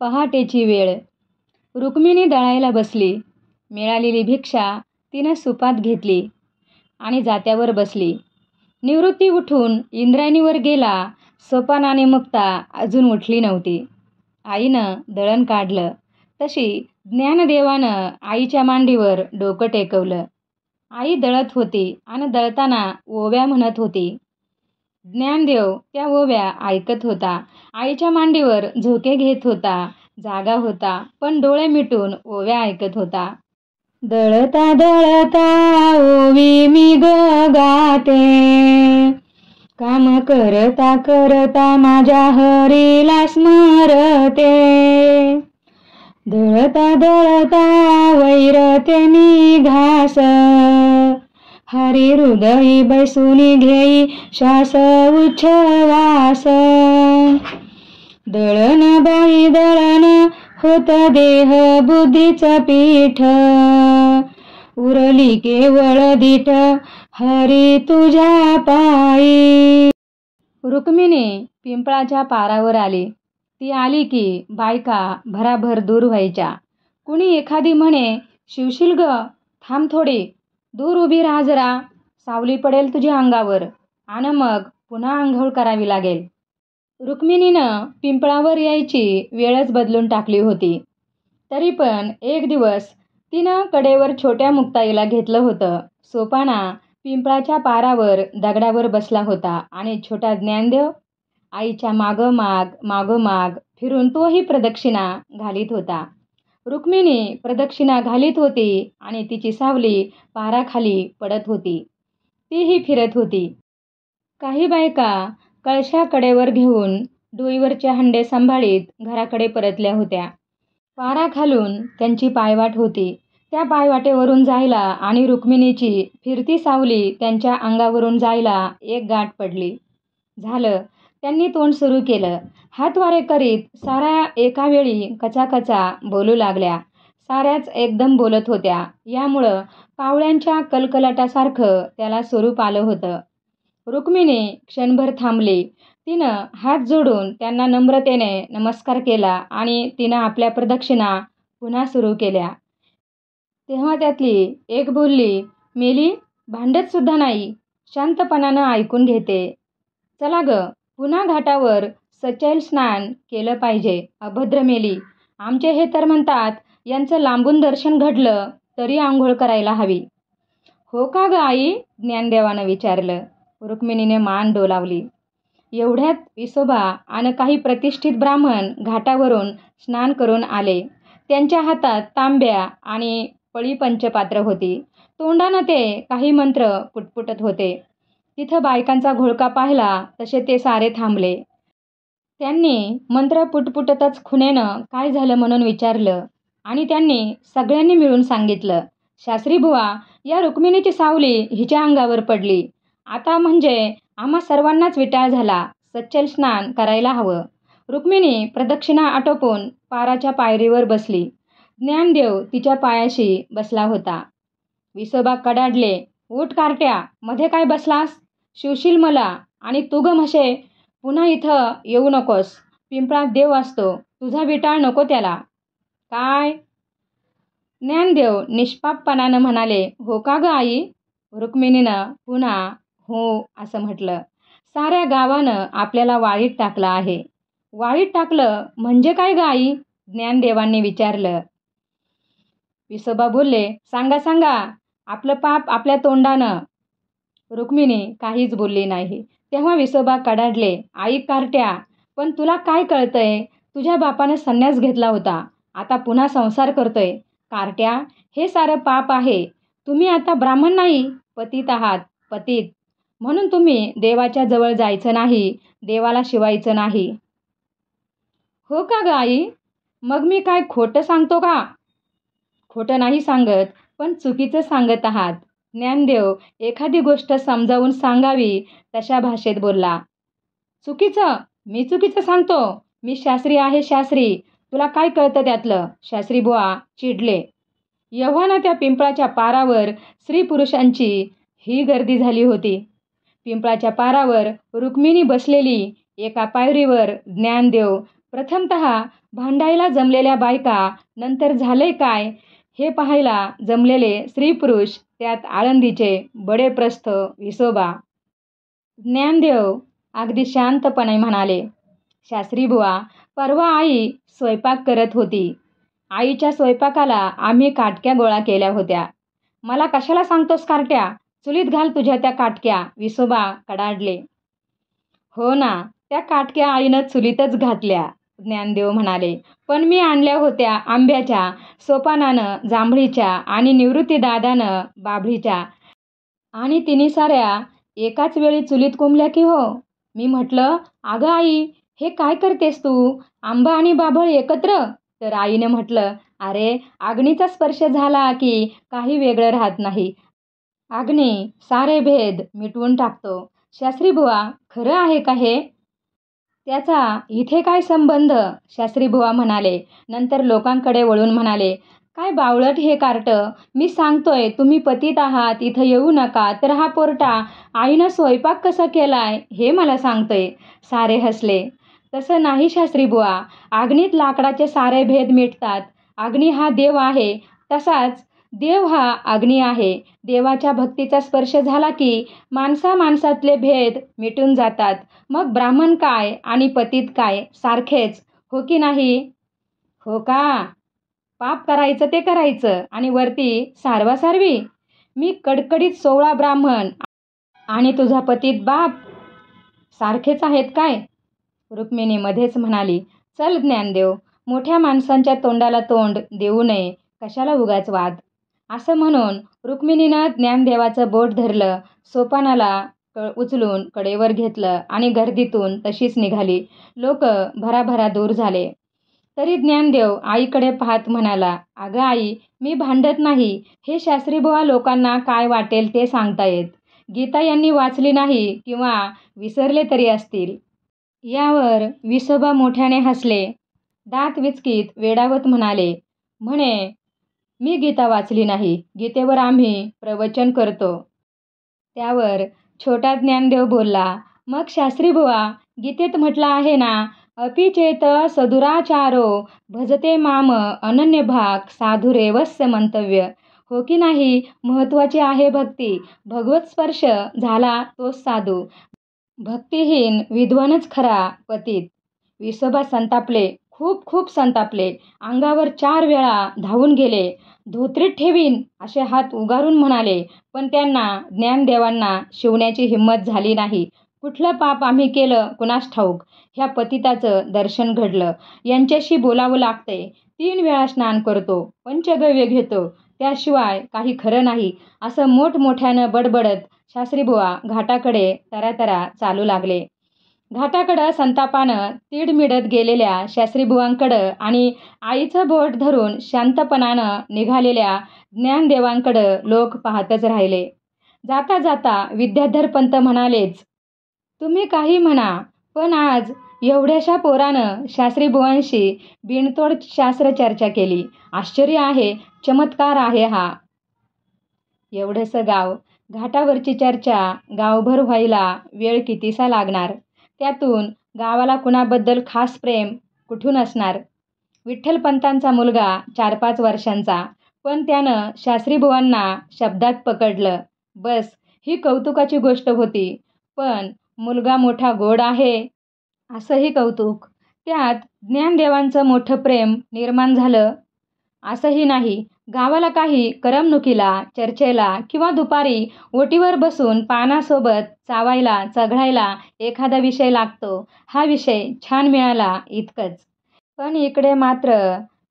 पहाटेची वेळ. रुक्मिणी दळायला बसली. मिळालेली भिक्षा तिनं सुपात घेतली आणि जात्यावर बसली. निवृत्ती उठून इंद्रायणीवर गेला. सोपानाने मुक्ता अजून उठली नव्हती. आईनं दळण काढलं. तशी ज्ञानदेवानं आईच्या मांडीवर डोकं टेकवलं. आई दळत होती आणि दळताना ओव्या म्हणत होती. ज्ञानदेव त्या ओव्या ऐकत होता. आईच्या मांडीवर झोके घेत होता. जागा होता, पण डोळे मिटून ओव्या ऐकत होता. दळता दळता ओवी मी ग गाते, काम करता करता माझ्या हरीला स्मरते. दळता दळता वैरते मी घास, हरी हृदयी बैसुनी घेई श्वास उच्छवास. दळण बाई दळण होत देह बुद्धीचं पीठ, उरली केवळ दीठ हरी तुझ्या पायी. रुक्मिणी पिंपळाच्या पारावर आली. ती आली की बायका भराभर दूर व्हायच्या. कुणी एखादी म्हणे, शिवशील ग, थांब थोडी, दूर उभी राहा जरा, सावली पडेल तुझ्या अंगावर आणि मग पुन्हा आंघोळ करावी लागेल. रुक्मिणीनं पिंपळावर यायची वेळच बदलून टाकली होती. तरी पण एक दिवस तिनं कडेवर छोट्या मुक्ताईला घेतलं होतं. सोपाना पिंपळाच्या पारावर दगडावर बसला होता आणि छोटा ज्ञानदेव आईच्या मागोमाग फिरून तोही प्रदक्षिणा घालीत होता. रुक्मिणी प्रदक्षिणा घालीत होती आणि तिची सावली पाराखाली पडत होती. तीही फिरत होती. काही बायका कळशा कडेवर घेऊन डोईवरचे हंडे सांभाळीत घराकडे परतल्या होत्या. पाराखालून त्यांची पायवाट होती. त्या पायवाटेवरून जायला आणि रुक्मिणीची फिरती सावली त्यांच्या अंगावरून जायला एक गाठ पडली. झालं, त्यांनी तोंड सुरू केलं. हातवारे करीत साऱ्या एका वेळी कचाकचा बोलू लागल्या. साऱ्याच एकदम बोलत होत्या. यामुळं कावळ्यांच्या कलकलाटासारखं त्याला स्वरूप आलं होतं. रुक्मिणी क्षणभर थांबली. तिनं हात जोडून त्यांना नम्रतेने नमस्कार केला आणि तिनं आपल्या प्रदक्षिणा पुन्हा सुरू केल्या. तेव्हा त्यातली एक बोलली, मेली, भांडत सुद्धा नाही, शांतपणानं ऐकून घेते. चला ग, पुन्हा घाटावर सचैल स्नान केलं पाहिजे. अभद्र मेली, आमचे हे तर म्हणतात यांचं लांबून दर्शन घडलं तरी आंघोळ करायला हवी. हो का ग आई? ज्ञानदेवानं विचारलं. रुक्मिणीने मान डोलावली. एवढ्यात विसोबा आणि काही प्रतिष्ठित ब्राह्मण घाटावरून स्नान करून आले. त्यांच्या हातात तांब्या आणि पळी पंचपात्र होती. तोंडानं ते काही मंत्र पुटपुटत होते. तिथं बायकांचा घोळका पाहिला तसे ते सारे थांबले. त्यांनी मंत्र पुटपुटतच खुणेनं काय झालं म्हणून विचारलं आणि त्यांनी सगळ्यांनी मिळून सांगितलं, शास्त्री बुवा, या रुक्मिणीची सावली हिच्या अंगावर पडली. आता म्हणजे आम्हा सर्वांनाच विटाळ झाला. सच्चल स्नान करायला हवं. रुक्मिणी प्रदक्षिणा आटोपून पाराच्या पायरीवर बसली. ज्ञानदेव तिच्या पायाशी बसला होता. विसोबा कडाडले, उठ कार्ट्या, मध्ये काय बसलास? शिवशील मला, आणि तू ग म्हशे, पुन्हा इथं येऊ नकोस. पिंपळात देव असतो, तुझा विटाळ नको त्याला. काय? ज्ञानदेव निष्पापपणानं म्हणाले, हो का ग आई? रुक्मिणीनं पुन्हा हो असं म्हटलं. साऱ्या गावानं आपल्याला वाळीत टाकलं आहे. वाळीत टाकलं म्हणजे काय ग आई? ज्ञानदेवांनी विचारलं. विसोबा बोलले, सांगा सांगा, आपलं पाप आपल्या तोंडानं. रुक्मिणी काहीच बोलली नाही. तेव्हा विसोबा कडाडले, आई कार्ट्या, पण तुला काय कळतंय? तुझ्या बापानं संन्यास घेतला होता, आता पुन्हा संसार करतोय. कार्ट्या, हे सारं पाप आहे. तुम्ही आता ब्राह्मण नाही, पतित आहात, पतित. म्हणून तुम्ही देवाच्या जवळ जायचं नाही, देवाला शिवायचं नाही. हो का ग आई? मग मी काय खोटं सांगतो का? खोटं नाही सांगत, पण चुकीचं सांगत आहात. ज्ञानदेव एखादी गोष्ट समजावून सांगावी तशा भाषेत बोलला. चुकीचं? मी चुकीचं सांगतो? मी शास्त्री आहे, शास्त्री. तुला काय कळतं त्यातलं? शास्त्री बुवा चिडले. एव्हाना त्या पिंपळाच्या पारावर स्त्री पुरुषांची ही गर्दी झाली होती. पिंपळाच्या पारावर रुक्मिणी बसलेली. एका पायरीवर ज्ञानदेव. प्रथमतः भांडायला जमलेल्या बायका नंतर झाले काय हे पाहायला जमलेले स्त्री पुरुष, त्यात आळंदीचे बडे प्रस्थ विसोबा. ज्ञानदेव अगदी शांतपणे म्हणाले, शास्त्रीबुवा, परवा आई स्वयंपाक करत होती. आईच्या स्वयंपाकाला आम्ही काटक्या गोळा केल्या होत्या. मला कशाला सांगतोस कार्ट्या? चुलीत घाल तुझ्या त्या काटक्या, विसोबा कडाडले. हो ना, त्या काटक्या आईनं चुलीतच घातल्या, ज्ञानदेव म्हणाले. पण मी आणल्या होत्या आंब्याच्या, सोपानानं जांभळीच्या आणि निवृत्तीदादानं बाभळीच्या, आणि तिन्ही साऱ्या एकाच वेळी चुलीत कोंबल्या की हो. मी म्हटलं, अगं आई, हे काय करतेस तू? आंबा आणि बाभळ एकत्र? तर आईने म्हटलं, अरे, अग्नीचा स्पर्श झाला की काही वेगळं राहत नाही. अग्नी सारे भेद मिटवून टाकतो. शास्त्रीबुवा, खरं आहे का हे? त्याचा इथे काय संबंध? शास्त्रीबुवा म्हणाले. नंतर लोकांकडे वळून म्हणाले, काय बावळट हे कार्ट. मी सांगतोय तुम्ही पतीत आहात, इथं येऊ नका, तर हा पोरटा आईनं स्वयंपाक कसा केलाय हे मला सांगतोय. सारे हसले. तसं नाही शास्त्रीबुवा, अग्नीत लाकडाचे सारे भेद मिटतात. अग्नी हा देव आहे, तसाच देव हा अग्नी आहे. देवाच्या भक्तीचा स्पर्श झाला की माणसातले भेद मिटून जातात. मग ब्राह्मण काय आणि पतित काय सारखेच, हो की नाही? हो का? पाप करायचं ते करायचं आणि वरती सारवासारवी. मी कडकडीत 16 ब्राह्मण आणि तुझा पतित बाप सारखेच आहेत काय? रुक्मिणी मध्येच म्हणाली, चल ज्ञानदेव, मोठ्या माणसांच्या तोंडाला तोंड देऊ नये, कशाला उगाच वाद. असं म्हणून रुक्मिणीनं ज्ञानदेवाचं बोट धरलं, सोपानाला उचलून कडेवर घेतलं आणि गर्दीतून तशीच निघाली. लोक भराभरा दूर झाले. तरी ज्ञानदेव आईकडे पाहत म्हणाला, अगं आई, मी भांडत नाही. हे शास्त्रीबुवा लोकांना काय वाटेल ते सांगतायत. गीता यांनी वाचली नाही किंवा विसरले तरी असतील. यावर विसोबा मोठ्याने हसले. दात विचकीत वेडावत म्हणे, मी गीता वाचली नाही. गीतेवर आम्ही प्रवचन करतो. त्यावर छोटा ज्ञानदेव बोलला, मग शास्त्रीबुवा, गीतेत म्हटलं आहे ना, अपि चेत सदुराचारो भजते माम अनन्यभाग साधुरेवस्य मंतव्य. हो की नाही? महत्वाची आहे भक्ती. भगवत स्पर्श झाला तोच साधू. भक्तिहीन विद्वानच खरा पतित. विसोबा संतापले, खूप खूप संतापले. अंगावर 4 वेळा धावून गेले. धोत्रीत ठेवीन असे हात उगारून म्हणाले. पण त्यांना ज्ञानदेवांना शिवण्याची हिंमत झाली नाही. कुठलं पाप आम्ही केलं कुणास ठाऊक. ह्या पतिताचं दर्शन घडलं. यांच्याशी बोलावं लागतंय. 3 वेळा स्नान करतो, पंचगव्य घेतो, त्याशिवाय काही खरं नाही, असं मोठमोठ्यानं बडबडत शास्त्रीबुवा घाटाकडे तरातरा चालू लागले. घाटाकडं संतापानं तीडमिडत गेलेल्या शास्त्रीबुवांकडं आणि आईचं बोट धरून शांतपणानं निघालेल्या ज्ञानदेवांकडं लोक पाहतच राहिले. जाता जाता विद्याधर पंत म्हणालेच, तुम्ही काही म्हणा, पण आज एवढ्याशा पोरानं शास्त्रीबुवांशी बिनतोड शास्त्रचर्चा केली. आश्चर्य आहे, चमत्कार आहे हा. एवढंसं गाव, घाटावरची चर्चा गावभर व्हायला वेळ कितीसा लागणार. त्यातून गावाला कुणाबद्दल खास प्रेम कुठून असणार. विठ्ठलपंतांचा मुलगा 4-5 वर्षांचा, पण त्यानं शास्त्रीबुवांना शब्दात पकडलं. बस, ही कौतुकाची गोष्ट होती. पण मुलगा मोठा गोड आहे असंही कौतुक. त्यात ज्ञानदेवांचं मोठं प्रेम निर्माण झालं असंही नाही. गावाला काही करमणुकीला, चर्चेला किंवा दुपारी ओटीवर बसून पानासोबत चावायला चघळायला एखादा विषय लागतो. हा विषय छान मिळाला इतकंच. पण इकडे मात्र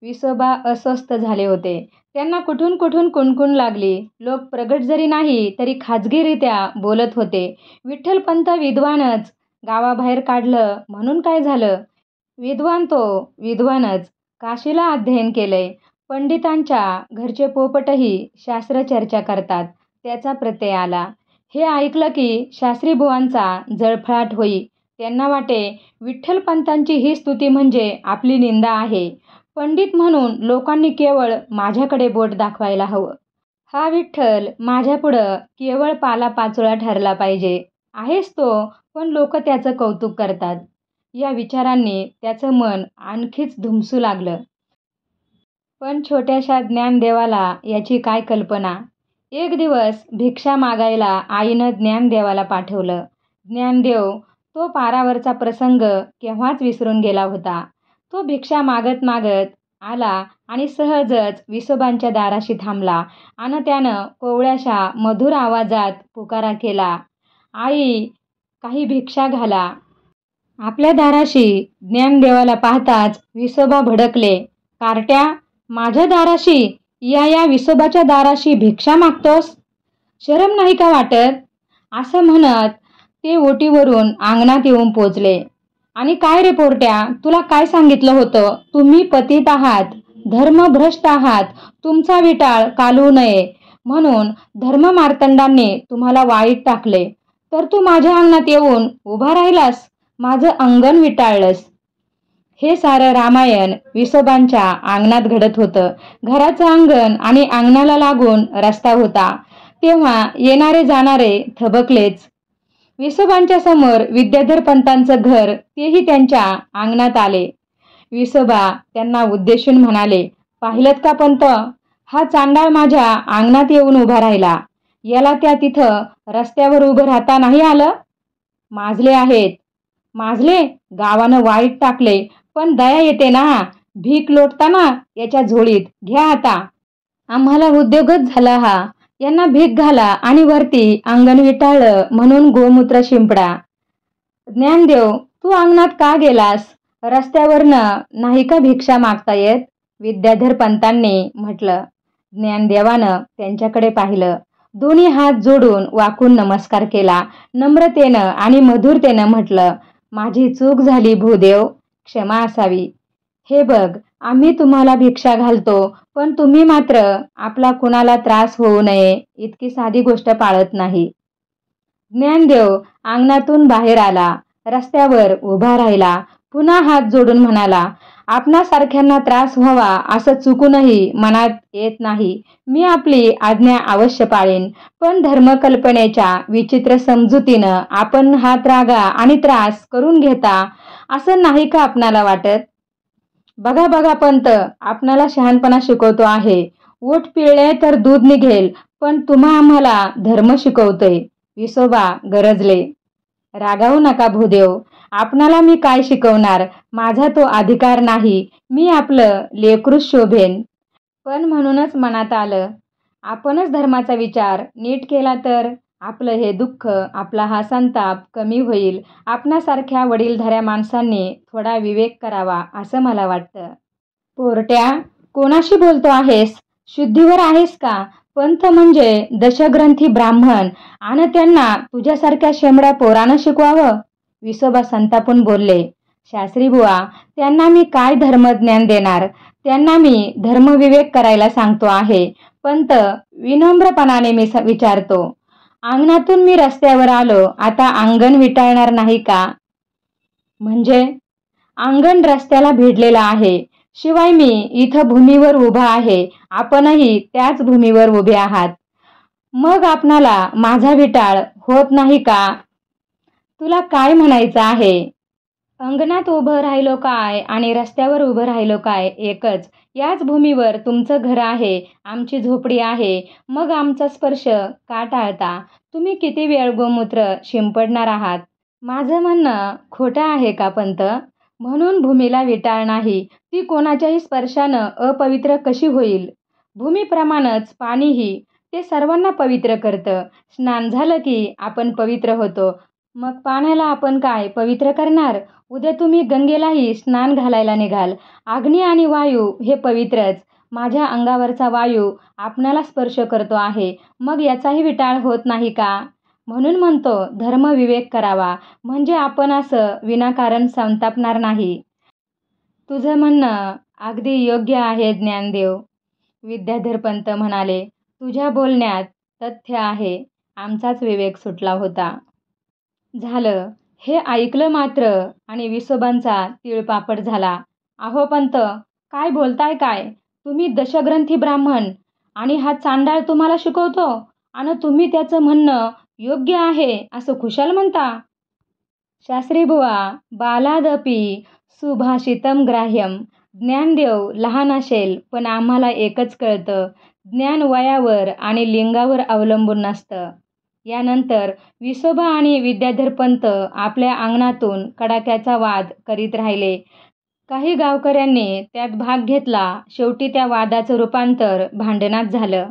विसोबा अस्वस्थ झाले होते. त्यांना कुठून कुठून कुणकुण लागली. लोक प्रगट जरी नाही तरी खाजगीरित्या बोलत होते, विठ्ठलपंत विद्वानच, गावाबाहेर काढलं म्हणून काय झालं. विद्वान तो विद्वानच, काशीला अध्ययन केलंय. पंडितांच्या घरचे पोपटही शास्त्रचर्चा करतात, त्याचा प्रत्यय आला. हे ऐकलं की शास्त्रीबुवांचा जळफळाट होई. त्यांना वाटे, विठ्ठलपंतांची ही स्तुती म्हणजे आपली निंदा आहे. पंडित म्हणून लोकांनी केवळ माझ्याकडे बोट दाखवायला हवं. हा विठ्ठल माझ्यापुढं केवळ पालापाचोळा ठरला पाहिजे. आहेच तो, पण लोक त्याचं कौतुक करतात. या विचारांनी त्याचं मन आणखीच धुमसू लागलं. पण छोट्याशा ज्ञानदेवाला याची काय कल्पना. एक दिवस भिक्षा मागायला आईनं ज्ञानदेवाला पाठवलं. ज्ञानदेव तो पारावरचा प्रसंग केव्हाच विसरून गेला होता. तो भिक्षा मागत मागत आला आणि सहजच विसोबांच्या दाराशी थांबला आणि त्यानं कोवळ्याशा मधुर आवाजात पुकारा केला, आई, काही भिक्षा घाला. आपल्या दाराशी ज्ञानदेवाला पाहताच विसोबा भडकले. कार्ट्या, माझ्या दाराशी, या विसोबाच्या दाराशी भिक्षा मागतोस? शरम नाही का वाटत? असं म्हणत ते ओटीवरून अंगणात येऊन पोचले. आणि काय रे पोरट्या, तुला काय सांगितलं होतं? तुम्ही पतित आहात, धर्मभ्रष्ट आहात, तुमचा विटाळ कालवू नये म्हणून धर्ममार्तंडांनी तुम्हाला वाळीत टाकले, तर तू माझ्या अंगणात येऊन उभा राहिलास, माझं अंगण विटाळलंस. हे सारं रामायण विसोबांच्या अंगणात घडत होतं. घराचं अंगण आणि अंगणाला लागून रस्ता होता, तेव्हा येणारे जाणारे थबकलेच. विसोबांच्या समोर विद्याधर पंतांचं घर, तेही त्यांच्या अंगणात आले. विसोबा त्यांना उद्देशून म्हणाले, पाहिलत का पंत, हा चांडाळ माझ्या अंगणात येऊन उभा राहिला. याला त्या तिथं रस्त्यावर उभं राहता नाही आलं? माजले आहेत. माजले? गावानं वाईट टाकले, पण दया येते ना. भीक लोटताना याच्या झोळीत घ्या आता. आम्हाला उद्योगच झाला हा. यांना भीक घाला आणि वरती अंगण विटाळलं म्हणून गोमूत्र शिंपडा. ज्ञानदेव, तू अंगणात का गेलास? रस्त्यावरनं नाही का भिक्षा मागता येत? विद्याधर पंतांनी म्हटलं. ज्ञानदेवानं त्यांच्याकडे पाहिलं. दोन्ही हात जोडून वाकून नमस्कार केला. नम्रतेनं आणि मधुरतेनं म्हटलं, माझी चूक झाली भूदेव, क्षमा असावी. हे बघ, आम्ही तुम्हाला भिक्षा घालतो, पण तुम्ही मात्र आपला कुणाला त्रास होऊ नये इतकी साधी गोष्ट पाळत नाही. ज्ञानदेव अंगणातून बाहेर आला, रस्त्यावर उभा राहिला, पुन्हा हात जोडून म्हणाला, आपणासारख्यांना त्रास व्हावा असं चुकूनही मनात येत नाही. मी आपली आज्ञा अवश्य पाळेन, पण धर्मकल्पनेच्या विचित्र समजुतीनं आपण हा त्रागा आणि त्रास करून घेता असं नाही का आपणाला वाटत? बघा बघा पंत, आपणाला शहाणपणा शिकवतो आहे. ओठ पिळले तर दूध निघेल, पण तुम्हा आम्हाला धर्म शिकवतोय. विसोबा गरजले. रागावू नका भूदेव, आपणाला मी काय शिकवणार? माझा तो अधिकार नाही. मी आपलं लेकरूच शोभेन. पण म्हणूनच मनात आलं, आपणच धर्माचा विचार नीट केला तर आपलं हे दुःख, आपला हा संताप कमी होईल. आपणासारख्या वडीलधाऱ्या माणसांनी थोडा विवेक करावा असं मला वाटतं. पोरट्या, कोणाशी बोलतो आहेस? शुद्धीवर आहेस का? पंथ म्हणजे दशग्रंथी ब्राह्मण आणि त्यांना तुझ्यासारख्या शेंबड्या पोरानं शिकवावं? विसोबा संतापून बोलले. शास्त्री बुवा, त्यांना मी काय धर्मज्ञान देणार? त्यांना मी धर्मविवेक करायला सांगतो आहे. पंत, विनम्रपणाने मी विचारतो, अंगणातून मी रस्त्यावर आलो, आता अंगण विटाळणार नाही का? म्हणजे अंगण रस्त्याला भिडलेलं आहे. शिवाय मी इथं भूमीवर उभा आहे, आपणही त्याच भूमीवर उभे आहात. मग आपणाला माझा विटाळ होत नाही का? तुला काय म्हणायचं आहे? अंगणात उभं राहिलो काय आणि रस्त्यावर उभं राहिलो काय एकच. याच भूमीवर तुमचं घर आहे, आमची झोपडी आहे. मग आमचा स्पर्श का टाळता? तुम्ही किती वेळ गोमूत्र शिंपडणार आहात? माझं म्हणणं खोटं आहे का पंत? म्हणून भूमीला विटाळ नाही, ती कोणाच्याही स्पर्शानं अपवित्र कशी होईल? भूमीप्रमाणेच पाणीही ते सर्वांना पवित्र करतं. स्नान झालं की आपण पवित्र होतो. मग पाण्याला आपण काय पवित्र करणार? उद्या तुम्ही गंगेलाही स्नान घालायला निघाल. अग्नी आणि वायू हे पवित्रच. माझ्या अंगावरचा वायू आपणाला स्पर्श करतो आहे, मग याचाही विटाळ होत नाही का? म्हणून म्हणतो धर्मविवेक करावा, म्हणजे आपण असं विनाकारण संतापणार नाही. तुझं म्हणणं अगदी योग्य आहे ज्ञानदेव. विद्याधर पंत म्हणाले, तुझ्या बोलण्यात तथ्य आहे. आमचाच विवेक सुटला होता. झालं हे ऐकलं मात्र आणि विसोबांचा तिळपापड झाला. अहो पंत, काय बोलताय काय? तुम्ही दशग्रंथी ब्राह्मण आणि हा चांडाळ तुम्हाला शिकवतो आणि तुम्ही त्याचं म्हणणं योग्य आहे असं खुशाल म्हणता? शास्त्रीबुवा बालादपि सुभाषितम ग्राह्यम. ज्ञानदेव लहान असेल पण आम्हाला एकच कळतं, ज्ञान वयावर आणि लिंगावर अवलंबून नसतं. यानंतर विसोबा आणि विद्याधरपंत आपल्या अंगणातून कडाक्याचा वाद करीत राहिले. काही गावकऱ्यांनी त्यात भाग घेतला. शेवटी त्या वादाचं रूपांतर भांडणात झालं.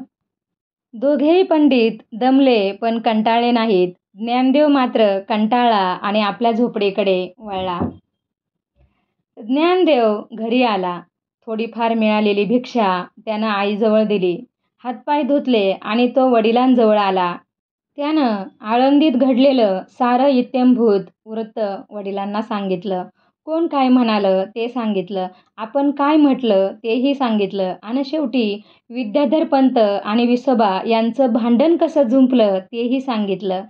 दोघेही पंडित दमले पण कंटाळले नाहीत. ज्ञानदेव मात्र कंटाळला आणि आपल्या झोपडीकडे वळला. ज्ञानदेव घरी आला. थोडीफार मिळालेली भिक्षा त्यानं आईजवळ दिली. हातपाय धुतले आणि तो वडिलांजवळ आला. त्यानं आळंदीत घडलेलं सारं इत्थंभूत वृत्त वडिलांना सांगितलं. कोण काय म्हणालं ते सांगितलं, आपण काय म्हटलं तेही सांगितलं आणि शेवटी विद्याधरपंत आणि विसोबा यांचं भांडण कसं जुंपलं तेही सांगितलं.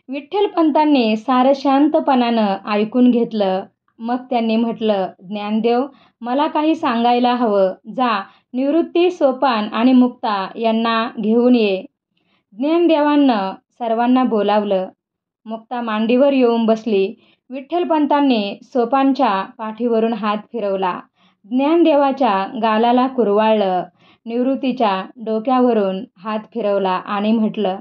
विठ्ठलपंतांनी सारं शांतपणानं ऐकून घेतलं. मग त्यांनी म्हटलं, ज्ञानदेव, मला काही सांगायला हवं. जा, निवृत्ती, सोपान आणि मुक्ता यांना घेऊन ये. ज्ञानदेवानं सर्वांना बोलावलं. मुक्ता मांडीवर येऊन बसली. विठ्ठलपंतांनी सोपानच्या पाठीवरून हात फिरवला. ज्ञानदेवाच्या गालाला कुरवाळलं. निवृत्तीच्या डोक्यावरून हात फिरवला आणि म्हटलं,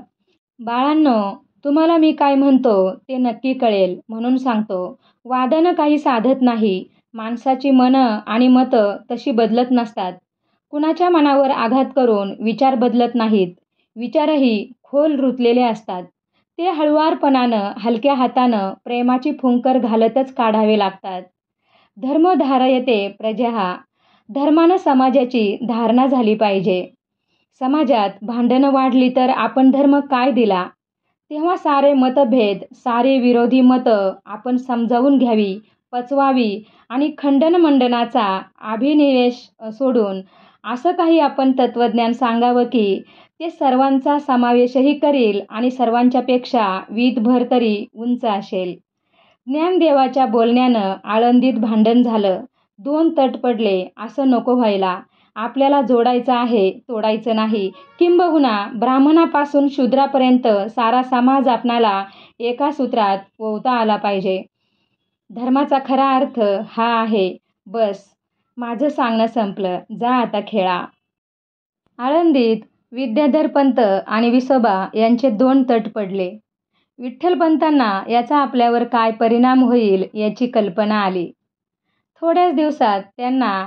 बाळांनो, तुम्हाला मी काय म्हणतो ते नक्की कळेल म्हणून सांगतो. वादानं काही साधत नाही. माणसाची मनं आणि मतं तशी बदलत नसतात. कुणाच्या मनावर आघात करून विचार बदलत नाहीत. विचारही खोल रुतलेले असतात. ते हळुवारपणानं, हलक्या हातानं, प्रेमाची फुंकर घालतच काढावे लागतात. धर्म धारयते प्रजा. धर्मानं समाजाची धारणा झाली पाहिजे. समाजात भांडणं वाढली तर आपण धर्म काय दिला? तेव्हा सारे मतभेद, सारी विरोधी मतं आपण समजावून घ्यावी, पचवावी आणि खंडनमंडनाचा अभिनिवेश सोडून असं काही आपण तत्त्वज्ञान सांगावं की ते सर्वांचा समावेशही करील आणि सर्वांच्यापेक्षा वीतभर तरी उंच असेल. ज्ञानदेवाच्या बोलण्यानं आळंदीत भांडण झालं. 2 तट पडले. असं नको व्हायला. आपल्याला जोडायचं आहे, तोडायचं नाही. किंबहुना ब्राह्मणापासून शूद्रापर्यंत सारा समाज आपणाला एका सूत्रात ओवता आला पाहिजे. धर्माचा खरा अर्थ हा आहे. बस, माझं सांगणं संपलं. जा आता खेळा. आळंदीत विद्याधरपंत आणि विसोबा यांचे 2 तट पडले. विठ्ठलपंतांना याचा आपल्यावर काय परिणाम होईल याची कल्पना आली. थोड्याच दिवसात त्यांना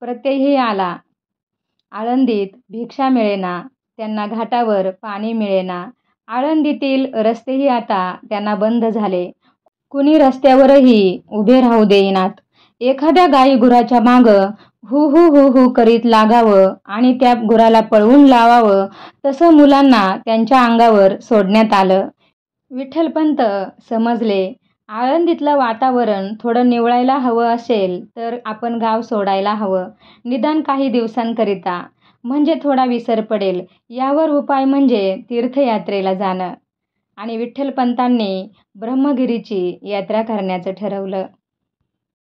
प्रत्ययही आला. आळंदीत भिक्षा मिळेना. त्यांना घाटावर पाणी मिळेना. आळंदीतील रस्तेही आता त्यांना बंद झाले. कुणी रस्त्यावरही उभे राहू देईनात. एखाद्या गाई गुराच्या मागं हु हु हु हु करीत लागावं आणि त्या गुराला पळवून लावावं तसं मुलांना त्यांच्या अंगावर सोडण्यात आलं. विठ्ठलपंत समजले, आळंदीतलं वातावरण थोडं निवळायला हवं असेल तर आपण गाव सोडायला हवं, निदान काही दिवसांकरिता, म्हणजे थोडा विसर पडेल. यावर उपाय म्हणजे तीर्थयात्रेला जाणं. आणि विठ्ठलपंतांनी ब्रह्मगिरीची यात्रा करण्याचं ठरवलं.